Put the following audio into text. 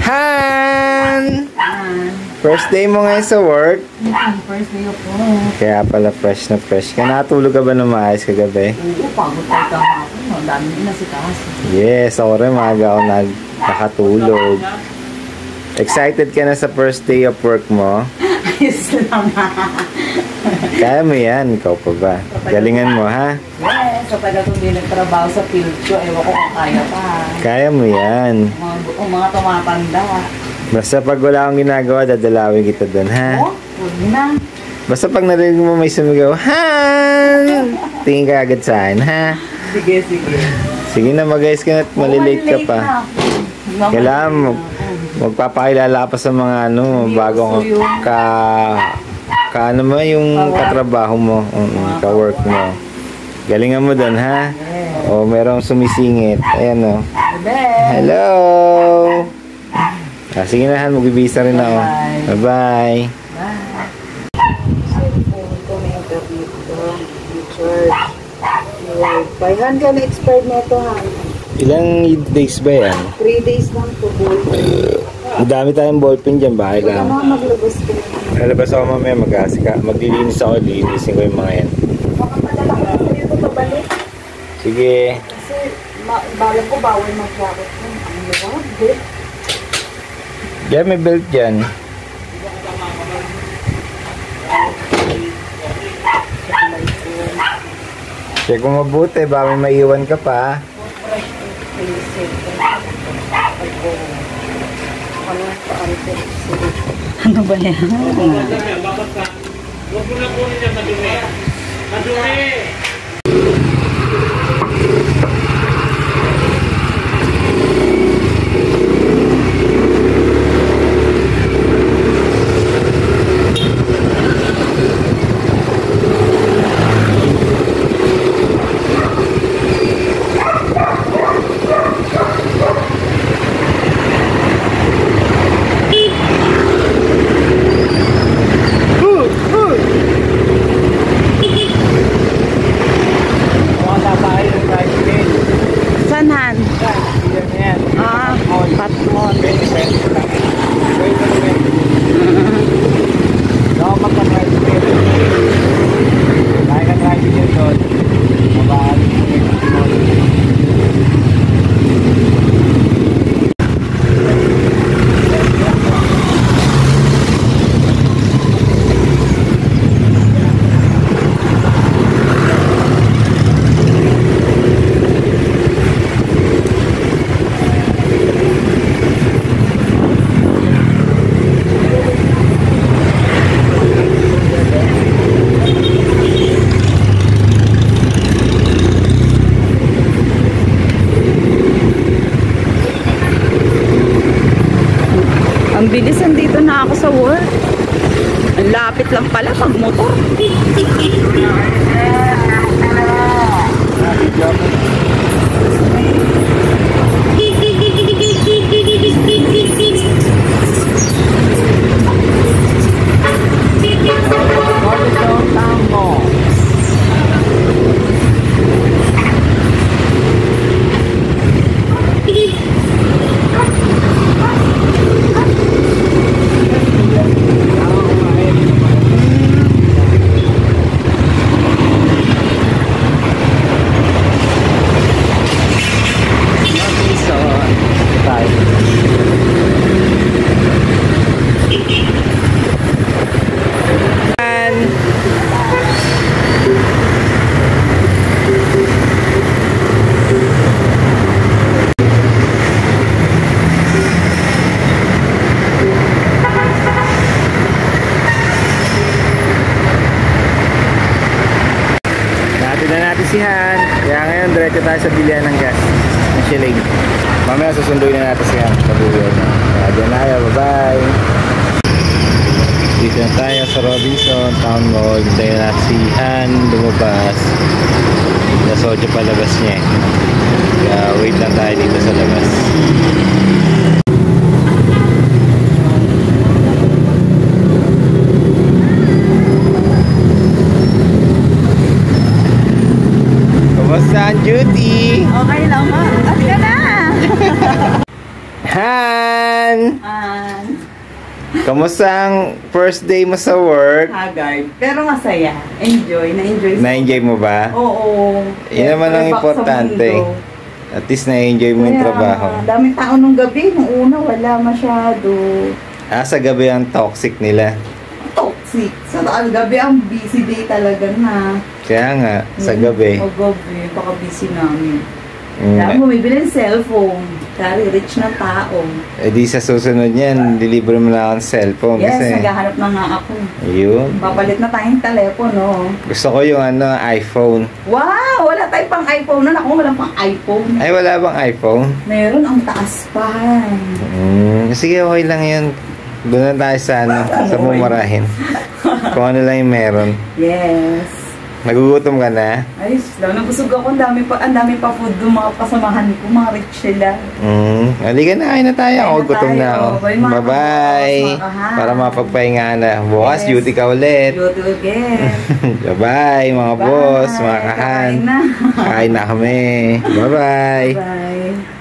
Han! First day mo ngayon sa work? First day ako. Kaya pala fresh na fresh. Kaya natulog ka ba na maayos kagabi? Oo, pagod tayo kahapon. Ang dami din nasikaso. Yes, ako rin maaga ako nakatulog. Excited ka na sa first day of work mo? Ayos lang. Kaya mo yan, ikaw pa ba? Galingan mo, ha? Yes, sa tagal kong din nagtrabaho sa field ko, ewan ko kung kaya pa. Kaya mo yan. Mga tumatanda. Basta pag wala akong ginagawa, dadalawin kita doon, ha? Oh, huwag na. Basta pag narinig mo may sumigaw, Han! Tingin ka agad sa akin, ha? Sige, sige. Sige na, mag-guys ka na at malilate ka pa. Kailangan mo, magpapakilala ka pa sa mga bagong ano mo, yung katrabaho mo, ka-work mo. Galingan mo doon, ha? O, merong sumisingit. Ayan, o. Hello! Sige na, Han. Magbibisa rin ako. Bye-bye. Bayhan ka na expired na ito, ha? Ilang days ba yan? 3 days lang po, ballpen. Ang dami tayong ballpen dyan. Bakit lang? Ano, maglabas ko. Nalabas ako mamaya. Maglilinis ako. Lilinisin ko yung mga yan. Baka padala ko lang dito pabalik. Sige. Kasi, balang ko bawal mag-jacket. Ang luwag, bit. Diyan, may belt dyan. Check mo mabuti. Baka may maiwan ka pa. Ano ba yan? Huwag mo na kunin niya madumi. Madumi! Ang bilis, andito na ako sa work. Ang lapit lang pala pag motor. Si Han. Kaya ngayon, diretso tayo sa bilihan ng gas. Ng shilling. Mamaya susunduin na natin si Han. Sabuhay na. Kaya dyan na kayo. Bye-bye. Dito na tayo sa Robinson Town Mall. Tayo natin si Han lumabas. Nasa 8 palabas niya. Kaya wait lang tayo dito sa labas. Kumusta ang duty? Okay lang mo. At ka na! Han! Han! Kamusta ang first day mo sa work? Haggard. Pero masaya. Enjoy. Na-enjoy. Na-enjoy mo ba? Oo. Yun naman ang Back sa importante. mundo. At least na-enjoy mo yung Kaya, trabaho. daming tao nung gabi. Nung una, wala masyado. Sa gabi ang toxic nila. Toxic. Sa gabi, ang busy day talaga na. Kaya nga, sa gabi. O gabi, baka busy namin. Mm. Kaya bumibili ng cellphone. Kaya rich na tao. Di sa susunod yan, deliver mo na akong cellphone. Yes, Kasi, naghahanap na nga ako. yun. Papalit na tayong telepono. Gusto ko yung iPhone. Wow! Wala tayong pang iPhone na. Ako, wala pang iPhone. Ay, wala bang iPhone? Meron, ang taas pa. Sige, okay lang yun. Doon na tayo sa sa mumurahin. Kung ano lang yung meron. Yes. Nagugutom ka na? Ay, nabusog ako. Ang dami pa food doon. Mga kasamahan ko. Mga rich sila. Halika na, kain na tayo. Kain Ako, na gutom tayo. na ako. Bye, mga Bye-bye. boss, mga kahan. Para mapagpahinga na. Bukas, Yes. duty ka ulit. Beauty again. Bye-bye, mga boss, mga Bye. kahan. Kain na. Kain na kami. Bye-bye. Bye.